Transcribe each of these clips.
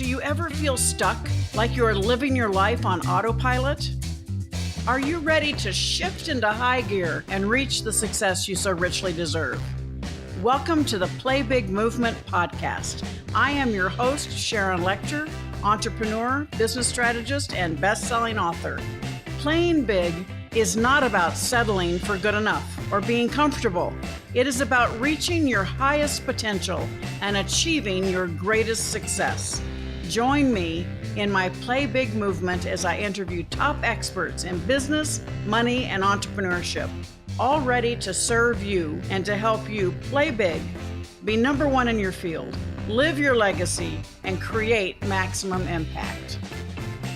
Do you ever feel stuck, like you're living your life on autopilot? Are you ready to shift into high gear and reach the success you so richly deserve? Welcome to the Play Big Movement podcast. I am your host, Sharon Lechter, entrepreneur, business strategist, and best-selling author. Playing big is not about settling for good enough or being comfortable. It is about reaching your highest potential and achieving your greatest success. Join me in my Play Big movement as I interview top experts in business, money, and entrepreneurship, all ready to serve you and to help you play big, be number one in your field, live your legacy, and create maximum impact.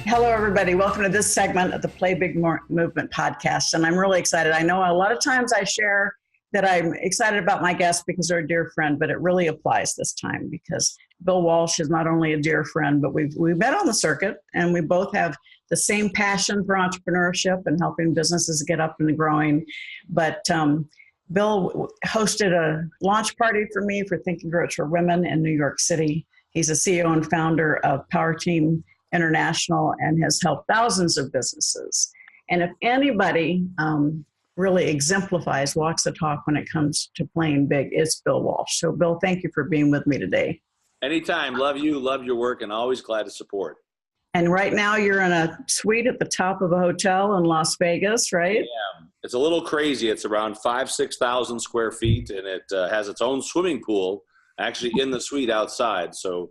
Hello, everybody. Welcome to this segment of the Play Big Movement podcast. And I'm really excited. I know a lot of times I share that I'm excited about my guests because they're a dear friend, but it really applies this time because Bill Walsh is not only a dear friend, but we've met on the circuit and we both have the same passion for entrepreneurship and helping businesses get up and growing. But Bill hosted a launch party for me for Think and Grow for Women in New York City. He's a CEO and founder of Powerteam International and has helped thousands of businesses. And if anybody really exemplifies, walks the talk when it comes to playing big, it's Bill Walsh. So Bill, thank you for being with me today. Anytime. Love you, love your work, and always glad to support. And right now you're in a suite at the top of a hotel in Las Vegas, right? Yeah, it's a little crazy. It's around 6,000 square feet, and it has its own swimming pool actually in the suite outside. So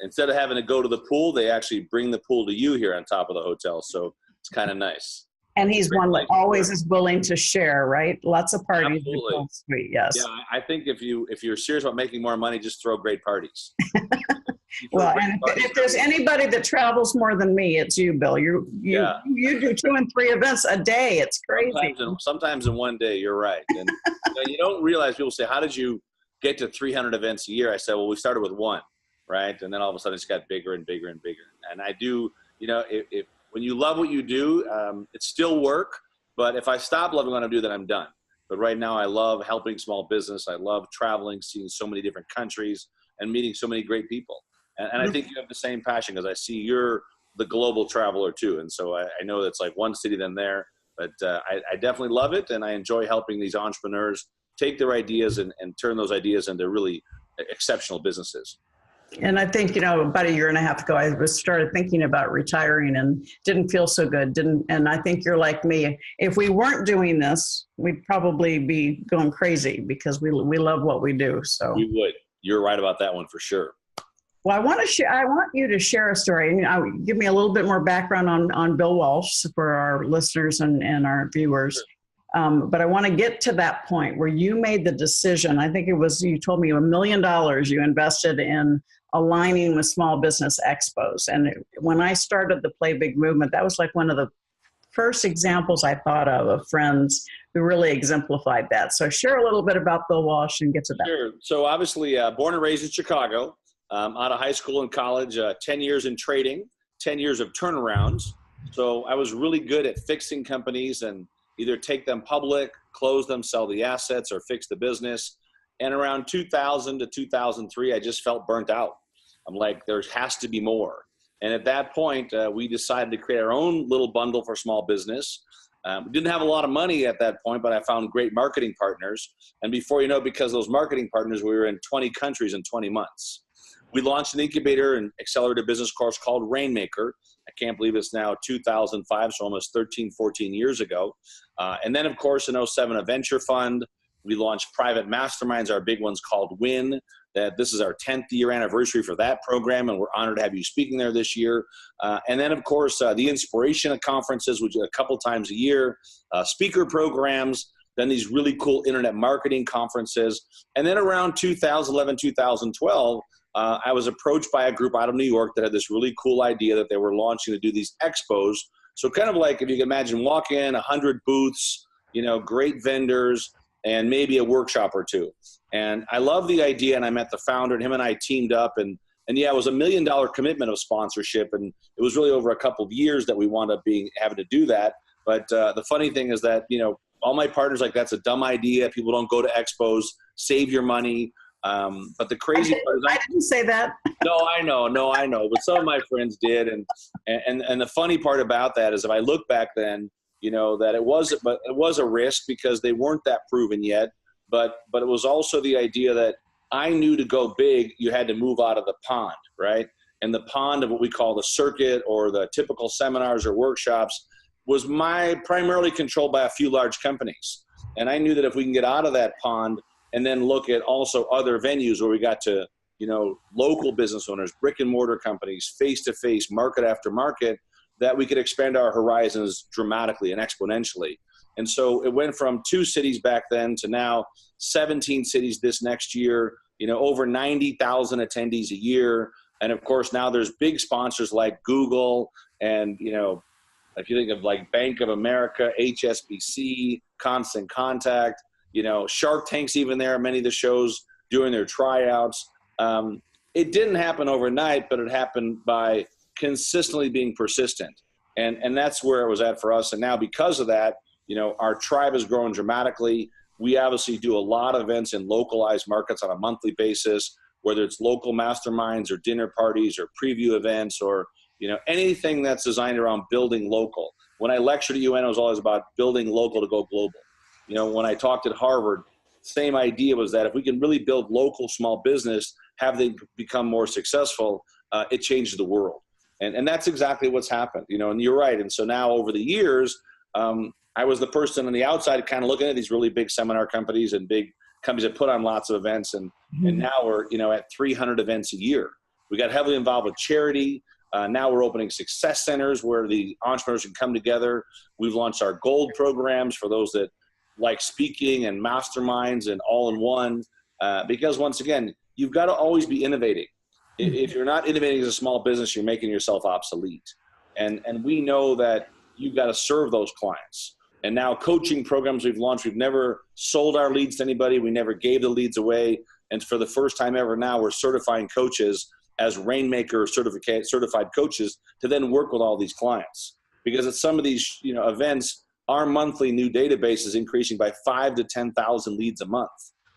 instead of having to go to the pool, they actually bring the pool to you here on top of the hotel. So it's kind of nice. And he's one that always is willing to share, right? Lots of parties. Absolutely. Sweet, yes. Yeah, I think if you're serious about making more money, just throw great parties. Well, and if there's anybody that travels more than me, it's you, Bill. You do 2 and 3 events a day. It's crazy. Sometimes in one day, you're right. And you don't realize, people say, how did you get to 300 events a year? I said, well, we started with 1, right? And then all of a sudden it's got bigger and bigger and bigger. And I do, if when you love what you do, it's still work. But if I stop loving what I do, then I'm done. But right now I love helping small business. I love traveling, seeing so many different countries and meeting so many great people. And I think you have the same passion because I see you're the global traveler too. And so I know it's like one city then there, but I definitely love it. And I enjoy helping these entrepreneurs take their ideas and turn those ideas into really exceptional businesses. And I think, about a year and a half ago, I started thinking about retiring and didn't feel so good. And I think you're like me. If we weren't doing this, we'd probably be going crazy because we love what we do. So we would. You're right about that one for sure. Well, I want you to share a story. Give me a little bit more background on Bill Walsh for our listeners and our viewers. Sure. But I want to get to that point where you made the decision. I think you told me $1 million you invested in aligning with small business expos. And when I started the Play Big movement, that was like one of the first examples I thought of friends who really exemplified that. So share a little bit about Bill Walsh and get to that. Sure. So obviously born and raised in Chicago, out of high school and college, 10 years in trading, 10 years of turnarounds. So I was really good at fixing companies and either take them public, close them, sell the assets, or fix the business. And around 2000 to 2003, I just felt burnt out. I'm like, there has to be more. And at that point, we decided to create our own little bundle for small business. We didn't have a lot of money at that point, but I found great marketing partners. And before you know, because of those marketing partners, we were in 20 countries in 20 months. We launched an incubator and accelerated business course called Rainmaker. I can't believe it's now 2005, so almost 13, 14 years ago. And then, of course, in 2007, a venture fund. We launched private masterminds, our big ones called WIN. This is our 10th year anniversary for that program, and we're honored to have you speaking there this year. And then, of course, the Inspiration conferences, which are a couple times a year, speaker programs, then these really cool internet marketing conferences. And then around 2011, 2012, I was approached by a group out of New York that had this really cool idea that they were launching to do these expos. So kind of like, if you can imagine, walk in 100 booths, great vendors, and maybe a workshop or two. And I love the idea, and I met the founder, and him and I teamed up, and yeah, it was $1 million commitment of sponsorship, and it was really over a couple of years that we wound up having to do that. But the funny thing is that, all my partners, like, that's a dumb idea. People don't go to expos. Save your money. But the crazy part is I didn't say that. No, I know. But some of my friends did. And the funny part about that is if I look back then, that it was a risk because they weren't that proven yet. But it was also the idea that I knew to go big, you had to move out of the pond, right? And the pond of what we call the circuit or the typical seminars or workshops was primarily controlled by a few large companies. And I knew that if we can get out of that pond and then look at also other venues where we got to, local business owners, brick and mortar companies, face-to-face, market after market, that we could expand our horizons dramatically and exponentially. And so it went from 2 cities back then to now 17 cities this next year, over 90,000 attendees a year. And of course, now there's big sponsors like Google and, if you think of like Bank of America, HSBC, Constant Contact, Shark Tank's even there, many of the shows doing their tryouts. It didn't happen overnight, but it happened by consistently being persistent. And that's where it was at for us. And now because of that, our tribe has grown dramatically. We obviously do a lot of events in localized markets on a monthly basis, whether it's local masterminds or dinner parties or preview events or, anything that's designed around building local. When I lectured at UN, it was always about building local to go global. When I talked at Harvard, same idea was that if we can really build local small business, have them become more successful, it changes the world. And that's exactly what's happened, and you're right. And so now over the years, I was the person on the outside kind of looking at these really big seminar companies and big companies that put on lots of events. And now we're, at 300 events a year. We got heavily involved with charity. Now we're opening success centers where the entrepreneurs can come together. We've launched our gold programs for those that like speaking and masterminds and all in one. Because once again, you've got to always be innovating. If you're not innovating as a small business, you're making yourself obsolete. And we know that you've got to serve those clients. And now coaching programs we've launched, we've never sold our leads to anybody. We never gave the leads away. And for the first time ever now, we're certifying coaches as Rainmaker certified coaches to then work with all these clients. Because at some of these events, our monthly new database is increasing by 5,000 to 10,000 leads a month.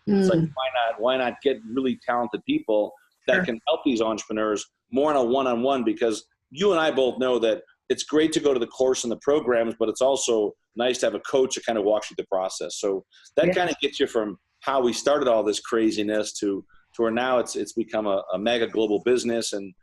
It's like, why not get really talented people that can help these entrepreneurs more on a one-on-one? Because you and I both know that it's great to go to the course and the programs, but it's also nice to have a coach that kind of walks you through the process. So that kind of gets you from how we started all this craziness to where now it's become a mega global business. And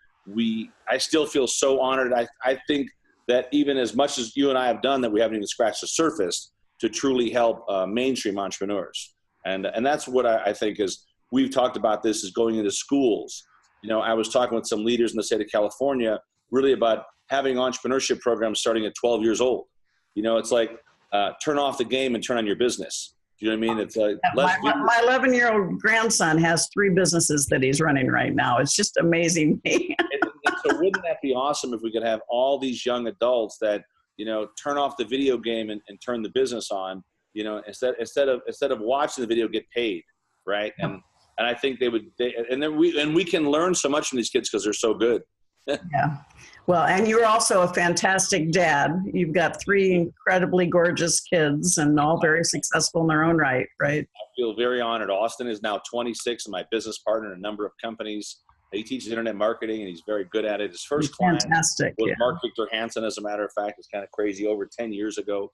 I still feel so honored. I think that even as much as you and I have done, that we haven't even scratched the surface to truly help mainstream entrepreneurs. And that's what I think is, we've talked about this, is going into schools. I was talking with some leaders in the state of California really about having entrepreneurship programs starting at 12 years old. It's like turn off the game and turn on your business. Do you know what I mean? It's like my 11-year-old grandson has 3 businesses that he's running right now. It's just amazing. So wouldn't that be awesome if we could have all these young adults that turn off the video game and turn the business on? Instead of watching the video, get paid, right? And I think we can learn so much from these kids because they're so good. Yeah. Well, and you're also a fantastic dad. You've got 3 incredibly gorgeous kids and all very successful in their own right? I feel very honored. Austin is now 26 and my business partner in a number of companies. He teaches internet marketing and he's very good at it. His first client was Mark Victor Hansen, as a matter of fact. It's kind of crazy, over 10 years ago.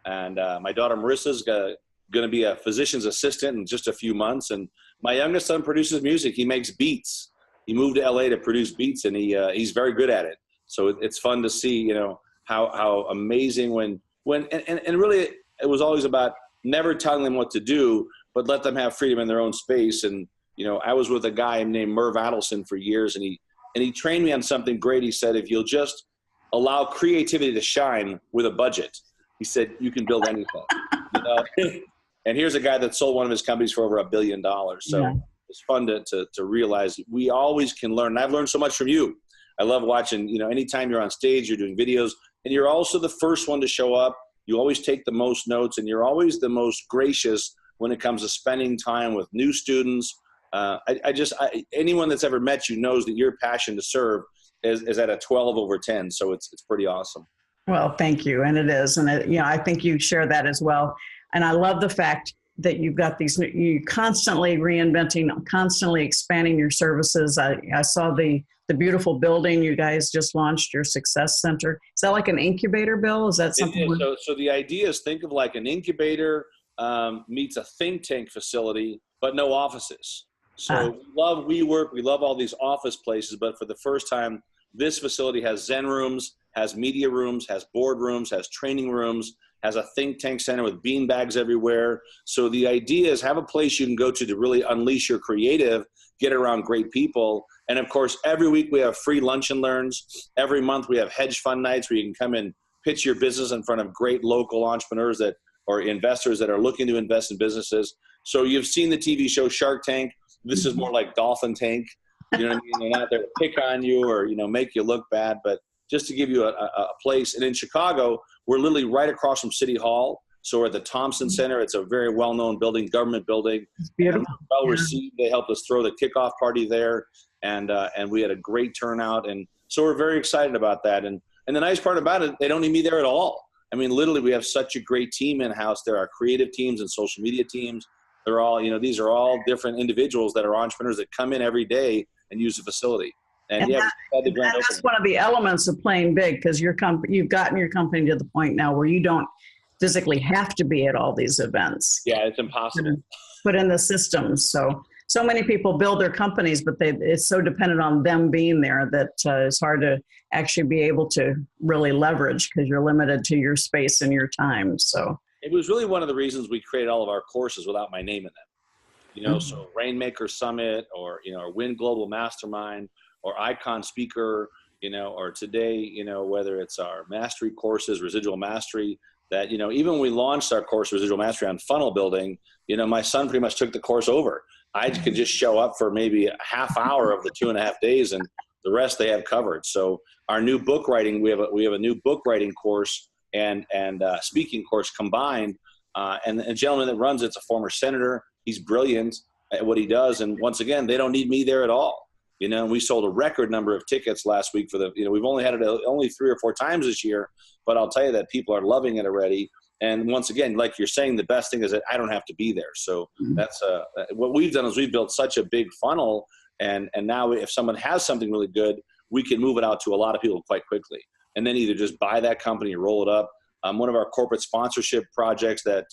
And my daughter Marissa's going to be a physician's assistant in just a few months. And my youngest son produces music. He makes beats. He moved to LA to produce beats, and he's very good at it. So it's fun to see, how amazing when really it was always about never telling them what to do, but let them have freedom in their own space. And, I was with a guy named Merv Adelson for years, and he trained me on something great. He said, if you'll just allow creativity to shine with a budget, he said, you can build anything. And here's a guy that sold one of his companies for over $1 billion. So it's fun to realize we always can learn. And I've learned so much from you. I love watching, anytime you're on stage, you're doing videos, and you're also the first one to show up. You always take the most notes, and you're always the most gracious when it comes to spending time with new students. Anyone that's ever met you knows that your passion to serve is at a 12/10. So it's pretty awesome. Well, thank you. And it is. And I think you share that as well. And I love the fact that you've got you constantly reinventing, constantly expanding your services. I saw the beautiful building you guys just launched, your success center. Is that like an incubator, Bill? Is that something? So the idea is, think of like an incubator meets a think tank facility, but no offices. So we love WeWork, we love all these office places, but for the first time, this facility has Zen rooms, has media rooms, has board rooms, has training rooms, has a think tank center with bean bags everywhere. So the idea is have a place you can go to really unleash your creative, get around great people. And of course, every week we have free lunch and learns. Every month we have hedge fund nights where you can come and pitch your business in front of great local entrepreneurs or investors that are looking to invest in businesses. So you've seen the TV show Shark Tank. This is more like Dolphin Tank. You know what I mean? They're not there to pick on you or, make you look bad, but just to give you a place. And in Chicago, we're literally right across from City Hall. So we're at the Thompson Center. It's a very well-known building, government building. It's beautiful. Well received. They helped us throw the kickoff party there, and we had a great turnout. And so we're very excited about that. And the nice part about it, they don't need me there at all. I mean, literally, we have such a great team in-house. There are creative teams and social media teams. They're all, these are all different individuals that are entrepreneurs that come in every day and use the facility. And that's one of the elements of playing big, because you've gotten your company to the point now where you don't physically have to be at all these events. Yeah, it's impossible. Put in the systems. So many people build their companies, but it's so dependent on them being there that it's hard to actually be able to really leverage, because you're limited to your space and your time. So it was really one of the reasons we created all of our courses without my name in them. So Rainmaker Summit or Win Global Mastermind or Icon Speaker, or today, whether it's our mastery courses, Residual Mastery, that, even when we launched our course, Residual Mastery, on funnel building, my son pretty much took the course over. I could just show up for maybe a half hour of the 2.5 days, and the rest they have covered. So our new book writing, we have a new book writing course and speaking course combined. And a gentleman that runs it's a former senator. He's brilliant at what he does. And once again, they don't need me there at all. And we sold a record number of tickets last week for we've only had it only 3 or 4 times this year, but I'll tell you that people are loving it already. And once again, like you're saying, the best thing is that I don't have to be there. So that's what we've done is we've built such a big funnel. And now if someone has something really good, we can move it out to a lot of people quite quickly. And then either just buy that company or roll it up. One of our corporate sponsorship projects that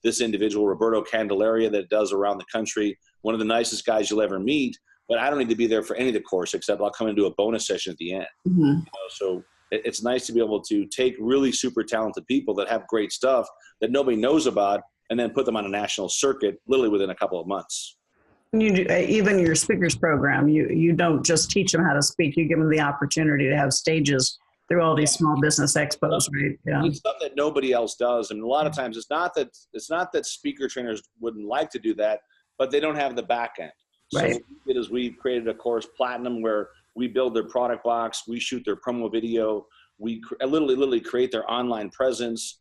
this individual, Roberto Candelaria, that does around the country, one of the nicest guys you'll ever meet, but I don't need to be there for any of the course, except I'll come and do a bonus session at the end. So it's nice to be able to take really super talented people that have great stuff that nobody knows about and then put them on a national circuit literally within a couple of months. You do, even your speakers program, you don't just teach them how to speak, you give them the opportunity to have stages through all these small business expos, right? Yeah. It's stuff that nobody else does. And a lot of times it's not that speaker trainers wouldn't like to do that, but they don't have the back end. So right. what we did is we created a course, Platinum, where we build their product box, we shoot their promo video, we literally create their online presence.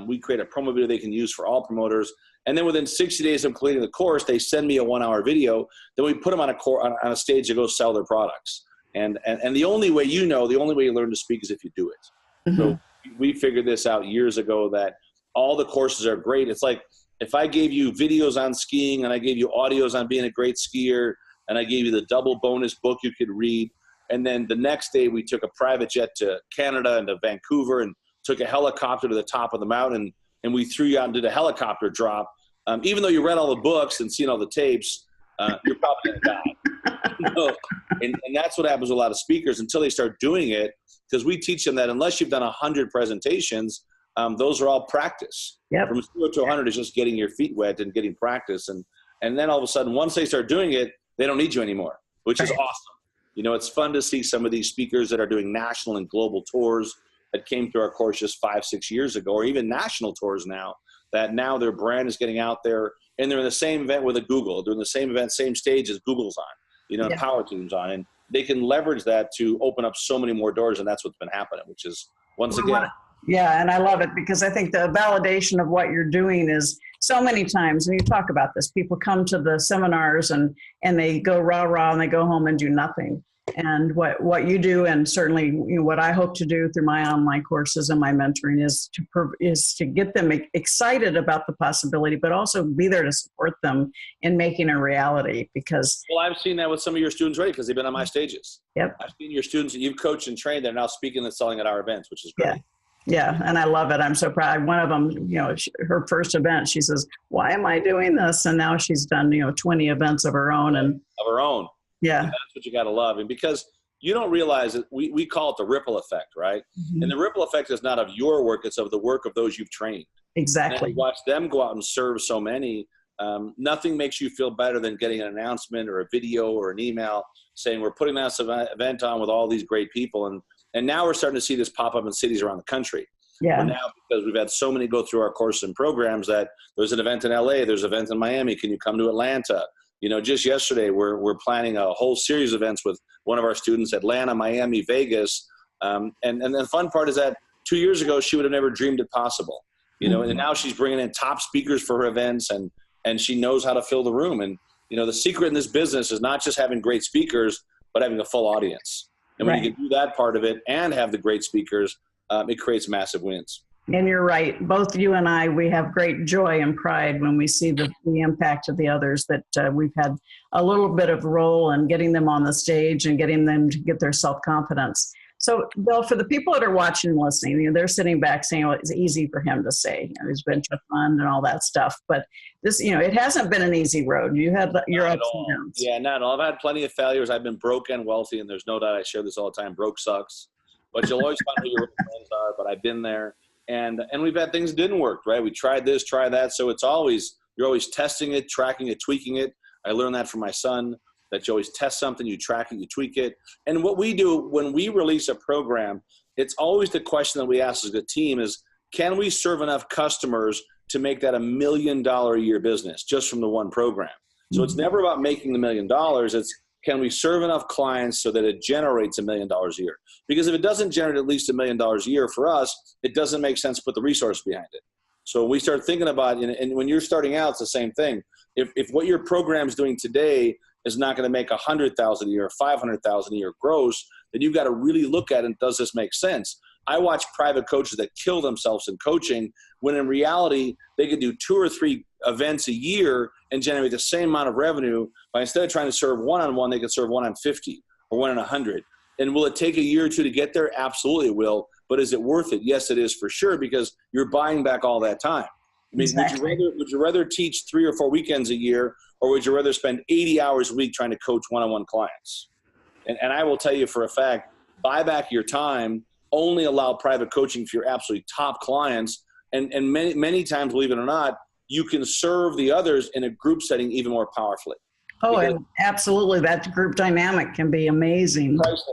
We create a promo video they can use for all promoters. And then within 60 days of completing the course, they send me a 1-hour video. Then we put them on a stage to go sell their products. And the only way you learn to speak is if you do it. So we figured this out years ago that all the courses are great. It's like if I gave you videos on skiing and I gave you audios on being a great skier and I gave you the double bonus book you could read, and then the next day we took a private jet to Canada and to Vancouver and took a helicopter to the top of the mountain and we threw you out and did a helicopter drop. Even though you read all the books and seen all the tapes, you're probably going to die. And that's what happens with a lot of speakers until they start doing it, because we teach them that unless you've done 100 presentations, those are all practice. Yep. From 0 to 100 is just getting your feet wet and getting practice. And then all of a sudden, once they start doing it, they don't need you anymore, which is awesome. It's fun to see some of these speakers that are doing national and global tours that came through our course just 5-6 years ago, or even national tours now, that now their brand is getting out there and they're in the same event with a Google. They're in the same event, same stage as Google's on, Powerteam's on. And they can leverage that to open up so many more doors. And that's what's been happening, which is, once again. Yeah, and I love it because I think the validation of what you're doing is so many times, and you talk about this, people come to the seminars and they go rah-rah and they go home and do nothing. And what you do, and certainly what I hope to do through my online courses and my mentoring, is to get them excited about the possibility, but also be there to support them in making a reality. Because I've seen that with some of your students already, because they've been on my stages. Yep. I've seen your students that you've coached and trained. They're now speaking and selling at our events, which is great. Yeah, and I love it. I'm so proud. One of them, her first event, she says, "Why am I doing this?" And now she's done 20 events of her own. Yeah. And that's what you got to love. And because you don't realize that we call it the ripple effect, right? Mm-hmm. And the ripple effect is not of your work, it's of the work of those you've trained. Exactly. And watch them go out and serve so many. Nothing makes you feel better than getting an announcement or a video or an email saying we're putting this event on with all these great people. And now we're starting to see this pop up in cities around the country. Yeah. But now, because we've had so many go through our courses and programs, that there's an event in LA, there's an event in Miami. Can you come to Atlanta? Just yesterday, we're planning a whole series of events with one of our students, Atlanta, Miami, Vegas. And the fun part is that 2 years ago, she would have never dreamed it possible. Mm-hmm. And now she's bringing in top speakers for her events, and she knows how to fill the room. And, the secret in this business is not just having great speakers, but having a full audience. And when you can do that part of it and have the great speakers, it creates massive wins. And you're right. Both you and I, we have great joy and pride when we see the impact of the others, that we've had a little bit of role in getting them on the stage and getting them to get their self-confidence. So, Bill, for the people that are watching and listening, they're sitting back saying, well, it's easy for him to say, he's venture fund and all that stuff. But this, it hasn't been an easy road. You had your ups and downs. Yeah, not at all. I've had plenty of failures. I've been broke and wealthy, and there's no doubt I share this all the time. Broke sucks. But you'll always find who your friends are. But I've been there. And we've had things that didn't work, right? We tried this, try that. So you're always testing it, tracking it, tweaking it. I learned that from my son, that you always test something, you track it, you tweak it. And what we do when we release a program, it's always the question that we ask as a team is, can we serve enough customers to make that $1 million a year business just from the one program? So it's never about making the $1 million. It's, can we serve enough clients so that it generates $1 million a year? Because if it doesn't generate at least $1 million a year for us, it doesn't make sense to put the resource behind it. So we start thinking about, and when you're starting out, it's the same thing. If what your program's doing today is not going to make $100,000 a year, $500,000 a year gross, then you've got to really look at it. Does this make sense? I watch private coaches that kill themselves in coaching when in reality they could do 2 or 3 events a year and generate the same amount of revenue. But instead of trying to serve one-on-one, they could serve 1 on 50 or 1 on 100. And will it take a year or 2 to get there? Absolutely it will. But is it worth it? Yes, it is for sure, because you're buying back all that time. I mean, exactly. would you rather teach 3 or 4 weekends a year, or would you rather spend 80 hours a week trying to coach one-on-one clients? And I will tell you for a fact, buy back your time, only allow private coaching for your absolutely top clients. And many times, believe it or not, you can serve the others in a group setting even more powerfully. Oh, and absolutely. That group dynamic can be amazing. Priceless.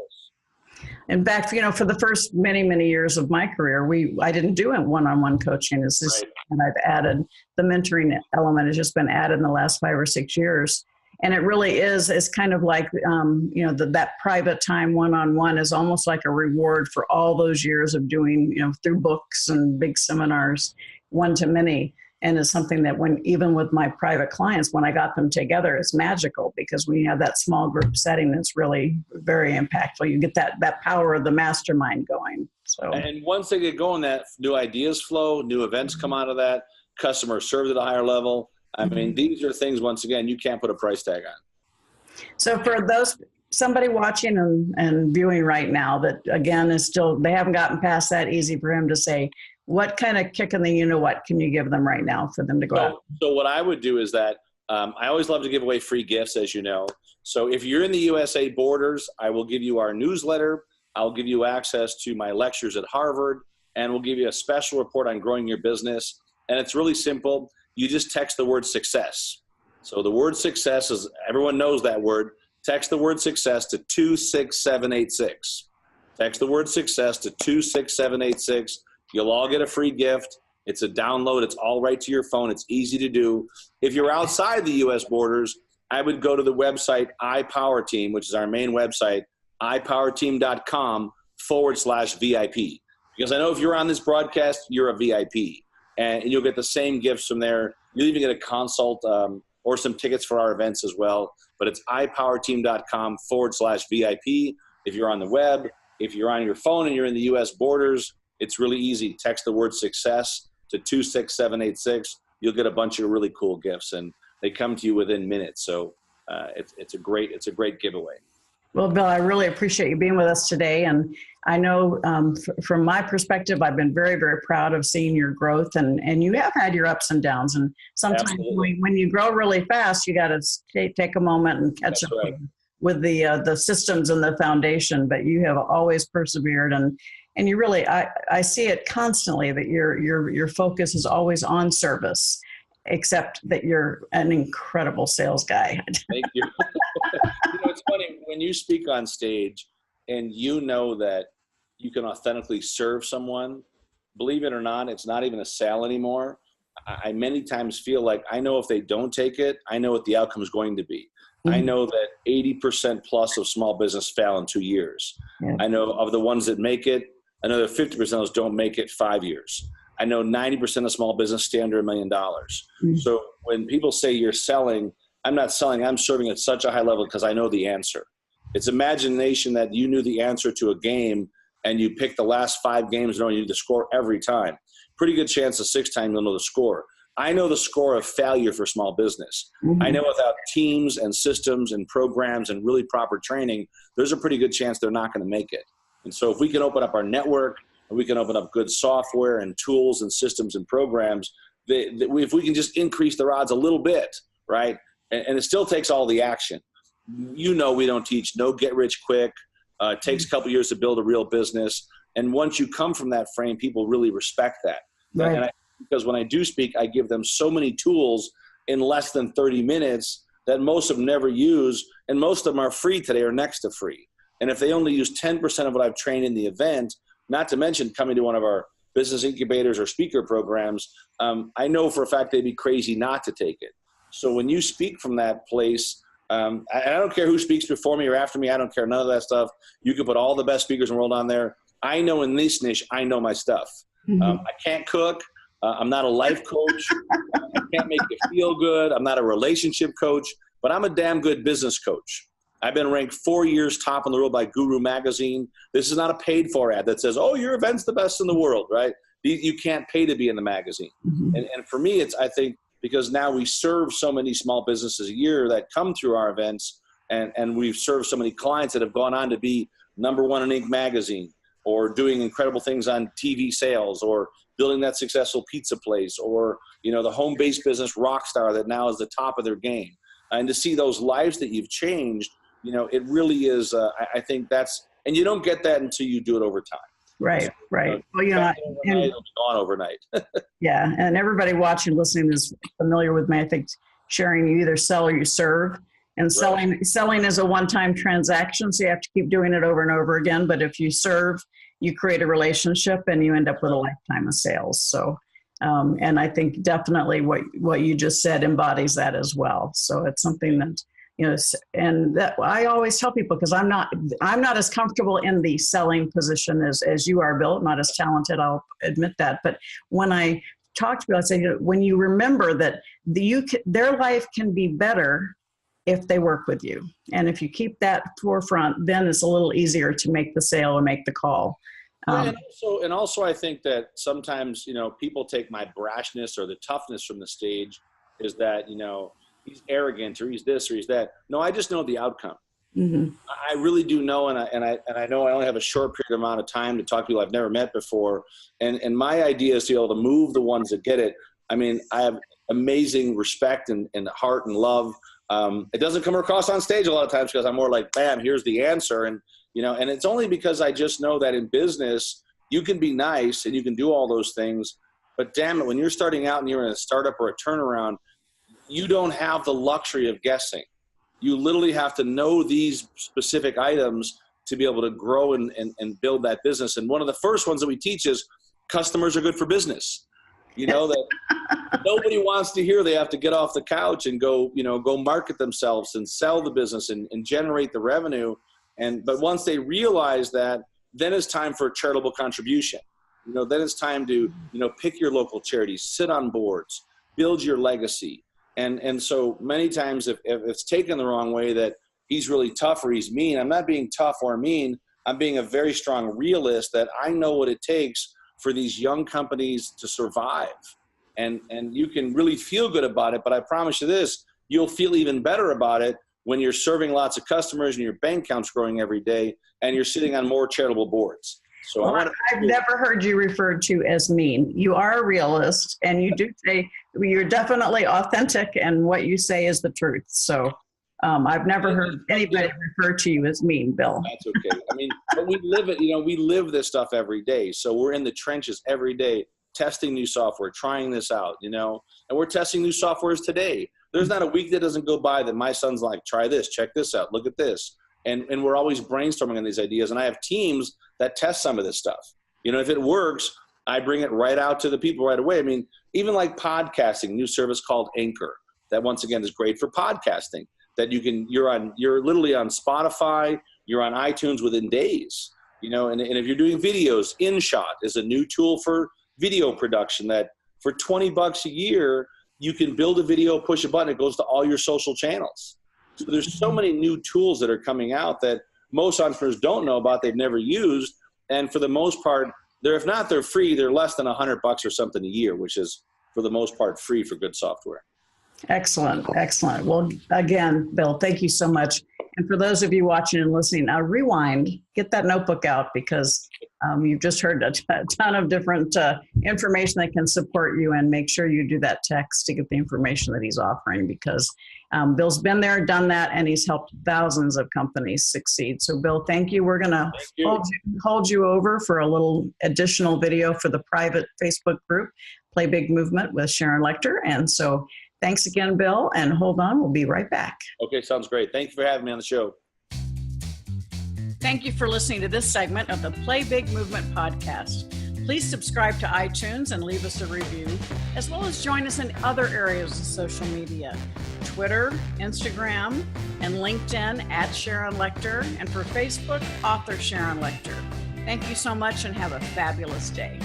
In fact, for the first many, many years of my career, I didn't do one-on-one coaching. It's just, and I've added the mentoring element has just been added in the last 5 or 6 years. And it really is, it's kind of like, that private time one-on-one is almost like a reward for all those years of doing, through books and big seminars, one-to-many. And it's something that even with my private clients, when I got them together, it's magical, because when you have that small group setting, it's really very impactful. You get that power of the mastermind going. So, and once they get going, that new ideas flow, new events come out of that, customers served at a higher level. I mean, these are things, once again, you can't put a price tag on. So for somebody watching and viewing right now that, again, they haven't gotten past that, easy for him to say, what kind of kick in the you-know-what can you give them right now for them to go out? So what I would do is that I always love to give away free gifts, as you know. So if you're in the USA borders, I will give you our newsletter. I'll give you access to my lectures at Harvard, and we'll give you a special report on growing your business. And it's really simple. You just text the word success. So the word success is, everyone knows that word. Text the word success to 26786. Text the word success to 26786. You'll all get a free gift. It's a download. It's all right to your phone. It's easy to do. If you're outside the U.S. borders, I would go to the website iPowerteam, which is our main website, iPowerteam.com/VIP. Because I know if you're on this broadcast, you're a VIP. And you'll get the same gifts from there. You'll even get a consult or some tickets for our events as well. But it's ipowerteam.com/VIP. If you're on the web, if you're on your phone and you're in the U.S. borders, it's really easy. Text the word success to 26786. You'll get a bunch of really cool gifts, and they come to you within minutes. So it's a great giveaway. Well, Bill, I really appreciate you being with us today. And I know from my perspective, I've been very, very proud of seeing your growth, and you have had your ups and downs. And sometimes when you grow really fast, you got to take a moment and catch up with the systems and the foundation. But you have always persevered, and you really, I see it constantly that your focus is always on service, except that you're an incredible sales guy. Thank you. It's funny when you speak on stage and you know that you can authentically serve someone. Believe it or not, it's not even a sale anymore. I many times feel like I know if they don't take it, I know what the outcome is going to be. Mm-hmm. I know that 80% plus of small business fail in 2 years. Yeah. I know of the ones that make it, another 50% of those don't make it 5 years. I know 90% of small business stay under $1 million. Mm-hmm. So when people say you're selling, I'm not selling, I'm serving at such a high level because I know the answer. It's imagination that you knew the answer to a game and you picked the last 5 games knowing you knew the score every time. Pretty good chance the 6th time you'll know the score. I know the score of failure for small business. Mm-hmm. I know without teams and systems and programs and really proper training, there's a pretty good chance they're not going to make it. And so if we can open up our network and we can open up good software and tools and systems and programs, if we can just increase their odds a little bit, right? And it still takes all the action. We don't teach no get rich quick. It takes a couple years to build a real business. And once you come from that frame, people really respect that. Right. Because when I do speak, I give them so many tools in less than 30 minutes that most of them never use. And most of them are free today or next to free. And if they only use 10% of what I've trained in the event, not to mention coming to one of our business incubators or speaker programs, I know for a fact they'd be crazy not to take it. So when you speak from that place, I don't care who speaks before me or after me. I don't care, none of that stuff. You can put all the best speakers in the world on there. I know in this niche, I know my stuff. Mm-hmm. I can't cook. I'm not a life coach. I can't make you feel good. I'm not a relationship coach, but I'm a damn good business coach. I've been ranked 4 years top in the world by Guru Magazine. This is not a paid for ad that says, oh, your event's the best in the world, right? You can't pay to be in the magazine. Mm-hmm. And for me, it's, I think, because now we serve so many small businesses a year that come through our events, and we've served so many clients that have gone on to be #1 in Inc. magazine, or doing incredible things on TV sales, or building that successful pizza place, or the home-based business rock star that now is the top of their game. And to see those lives that you've changed, it really is, I think that's, and you don't get that until you do it over time. Right. Well, it'll be gone overnight. Yeah, and everybody watching, listening is familiar with me. I think, Sharon, you either sell or you serve, and selling is a one-time transaction, so you have to keep doing it over and over again. But if you serve, you create a relationship, and you end up with a lifetime of sales. So, and I think definitely what you just said embodies that as well. So it's something that. And that I always tell people, because I'm not as comfortable in the selling position as you are, Bill. I'm not as talented, I'll admit that. But when I talk to people, I say, when you remember that their life can be better if they work with you, and if you keep that forefront, then it's a little easier to make the sale or make the call. And also, I think that sometimes people take my brashness or the toughness from the stage is that he's arrogant, or he's this, or he's that. No, I just know the outcome. Mm-hmm. I really do know, and I know I only have a short period amount of time to talk to people I've never met before. And my idea is to be able to move the ones that get it. I mean, I have amazing respect and heart and love. It doesn't come across on stage a lot of times because I'm more like, bam, here's the answer. And and it's only because I just know that in business you can be nice and you can do all those things, but damn it, when you're starting out and you're in a startup or a turnaround, you don't have the luxury of guessing. You literally have to know these specific items to be able to grow and build that business. And one of the first ones that we teach is customers are good for business. That nobody wants to hear they have to get off the couch and go market themselves and sell the business and generate the revenue. But once they realize that, then it's time for a charitable contribution. Then it's time to, pick your local charities, sit on boards, build your legacy. And so many times if it's taken the wrong way that he's really tough or he's mean, I'm not being tough or mean. I'm being a very strong realist that I know what it takes for these young companies to survive. And you can really feel good about it, but I promise you this, you'll feel even better about it when you're serving lots of customers and your bank account's growing every day and you're sitting on more charitable boards. So well, I've never heard you referred to as mean. You are a realist, and you do say you're definitely authentic, and what you say is the truth. So I've never heard anybody refer to you as mean, Bill. That's okay. I mean, but we live it. We live this stuff every day. So we're in the trenches every day, testing new software, trying this out. And we're testing new softwares today. There's not a week that doesn't go by that my son's like, try this, check this out, look at this. And we're always brainstorming on these ideas. And I have teams that test some of this stuff. If it works, I bring it right out to the people right away. I mean, even like podcasting, new service called Anchor, that once again is great for podcasting, that you're literally on Spotify, you're on iTunes within days, and if you're doing videos, InShot is a new tool for video production that for $20 a year, you can build a video, push a button, it goes to all your social channels. So there's so many new tools that are coming out that most entrepreneurs don't know about, they've never used. And for the most part, if not, they're free. They're less than $100 or something a year, which is for the most part free for good software. Excellent. Excellent. Well, again, Bill, thank you so much. And for those of you watching and listening, rewind, get that notebook out because you've just heard a ton of different information that can support you, and make sure you do that text to get the information that he's offering, because Bill's been there, done that, and he's helped thousands of companies succeed. So Bill, thank you. We're going to hold you over for a little additional video for the private Facebook group, Play Big Movement with Sharon Lechter. And so thanks again, Bill, and hold on, we'll be right back. Okay, sounds great. Thank you for having me on the show. Thank you for listening to this segment of the Play Big Movement podcast. Please subscribe to iTunes and leave us a review, as well as join us in other areas of social media, Twitter, Instagram, and LinkedIn at Sharon Lechter, and for Facebook, author Sharon Lechter. Thank you so much and have a fabulous day.